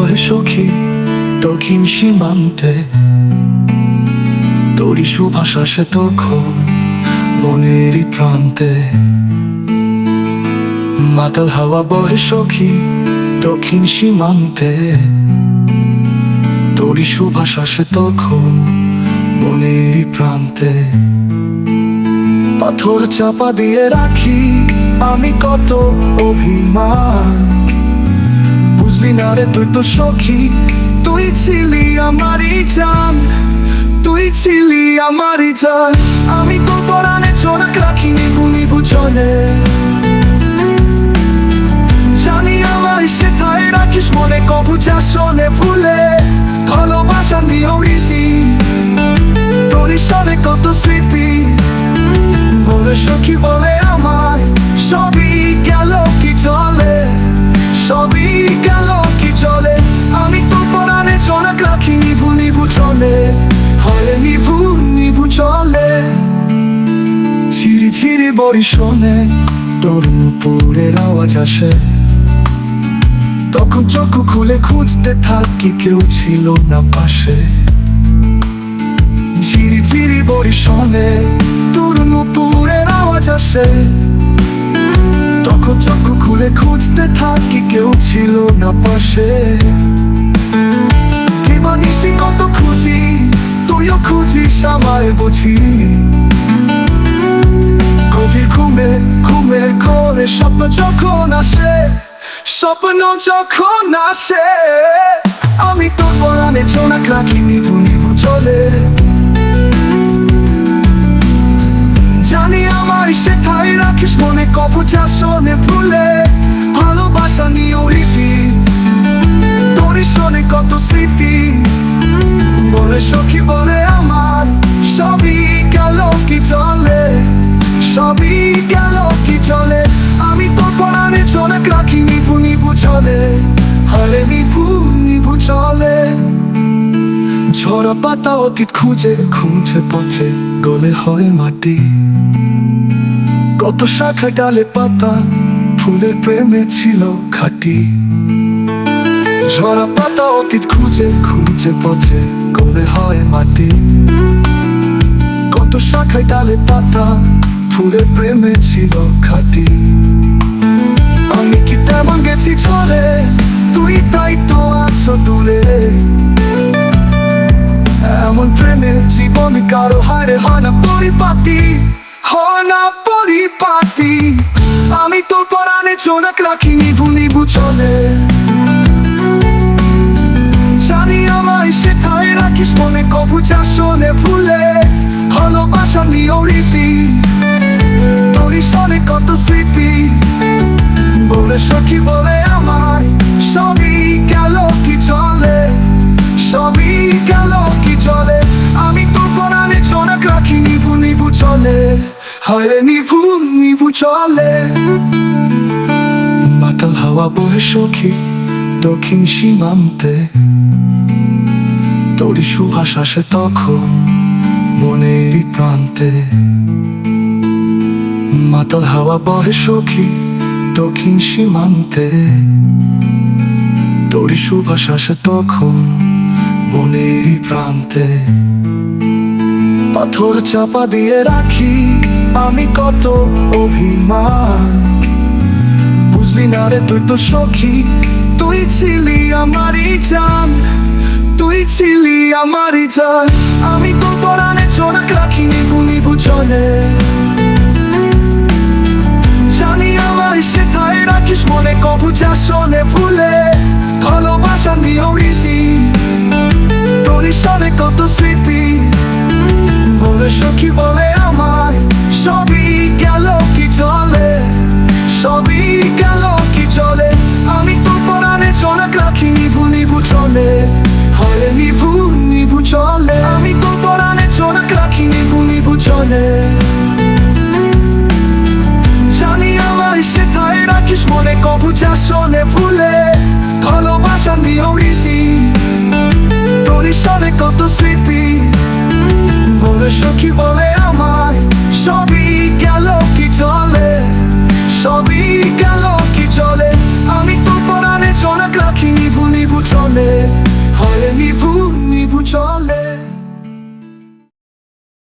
বহে সখী দক্ষিণ সীমান্তে, তোরই সুভাষাসে তখন মনেরই প্রান্তে। মাতাল হাওয়া বহে সখী দক্ষিণ সীমান্তে, তোরই সুভাষাসে তখন মনেরই প্রান্তে। পাথর চাপা দিয়ে রাখি আমি কত অভিমান, বুঝলি না রে তুই তো সখী, তুই ছিলি আমারই জান, তুই ছিলি আমারই জান। আমি তোর পরাণে চোরাক রাখি নিভু নিভু চলে, জানি আমার সেটাই রাখিস মনে, কবু যা শোনে ভুলে। ভালোবাসা নিয়েও রীতি, তোরই শোনে কত স্মৃতি, বলে সখী বলে আমায় সবই গেল কি চলে, সবই গেল কি চলে। আমি তোর পরাণে চোরাক রাখি নিভু নিভু চলে, হয় নিভু নিভু চলে। ঝিরি ঝিরি বড়ি শোনে তোর নুপুরের আওয়াজ আসে, তখন চোখ খুলে খুঁজতে থাকি কেউ ছিল না পাশে। ঝিরি ঝিরি বড়ি শোনে তোর নুপুরের আওয়াজ আসে, তখন চোখ খুলে খুঁজতে থাকি কেউ ছিল না পাশে। দিবানিশি কত খুঁজি, তুইও খুঁজিস আমায় বুঝি, গভীর ঘুমে ঘুমে ঘরে স্বপ্ন যখন আসে, স্বপ্ন যখন আসে। আমি তোর পরাণে চোরাক রাখি নিভু নিভু চলে, জানি আমায় সেটাই রাখিস মনে, কবু যা শোনে ভুলে। ভালোবাসা নিয়েও রীতি, তোরই শোনে কত স্মৃতি, বলে সখী বলে আমার সবই গেল কি চলে, সবই গেল কি চলে। আমি তোর পরাণে চোরাক রাখি নিভু নিভু চলে, হারে নিভু নিভু চলে। ঝরা পাতা অতীত খুঁজে খুঁজে পথে গলে হয় মাটি, কত শাখা ডালে পাতা ফুলের প্রেমে ছিল খাঁটি। ঝরা পাতা অতীত খুঁজে খুঁজে পথে গলে হয় মাটি, কত শাখায় ডালে পাতা ফুলের প্রেমে ছিল খাঁটি। আমি কি তেমন গেছি চলে, তুই তাই তো আছো দূরে, এমন প্রেমে জীবন কারো হারে হয় না পরিপাটি, হয় না পরিপাটি। আমি তোর পরাণে চোরাক রাখি নিভু নিভু চলে, জানি আমায় সেটাই রাখিস মনে, কবু যা শোনে ভুলে। ভালোবাসা নিয়েও রীতি, তোরই শোনে কত স্মৃতি, বলে সখী বলে আমায় সবই গেল কি চলে, সবই গেল কি চলে। আমি তোর পরাণে চোরাক রাখি নিভু নিভু চলে, হয় নিভু নিভু চলে। মাতাল হাওয়া বহে সখী দক্ষিণ সীমান্তে, তোরই সুভাষ আসে তখন মনেরই প্রান্তে। মাতাল হাওয়া বহে সখী দক্ষিণ সীমান্তে, তোরই সুভাষ আসে তখন মনেরই প্রান্তে। পাথর চাপা দিয়ে রাখি আমি কত অভিমান, বুঝলি না রে তুই তো সখী, তুই ছিলি আমারই জান, তুই ছিলি আমারই জান। আমি তোর পরাণে চোরাক রাখি নিভু নিভু চলে, জানি আমায় সেটাই রাখিস মনে, কবু যা শোনে ভুলে। ভালোবাসা নিয়েও রীতি, তোরই শোনে কত স্মৃতি, বলে সখী বলে আমায় সবই গেল কি চলে, সবই গেল কি চলে। আমি তোর পরাণে চোরাক রাখি নিভু নিভু চলে, হয় নিভু নিভু চলে। আমি তোর পরাণে চোরাক রাখি নিভু নিভু চলে, জানি আমায় সেটাই রাখিস মনে, কবু যা শোনে ভুলে। ভালোবাসা নিয়েও রীতি, তোরই শোনে কত স্মৃতি।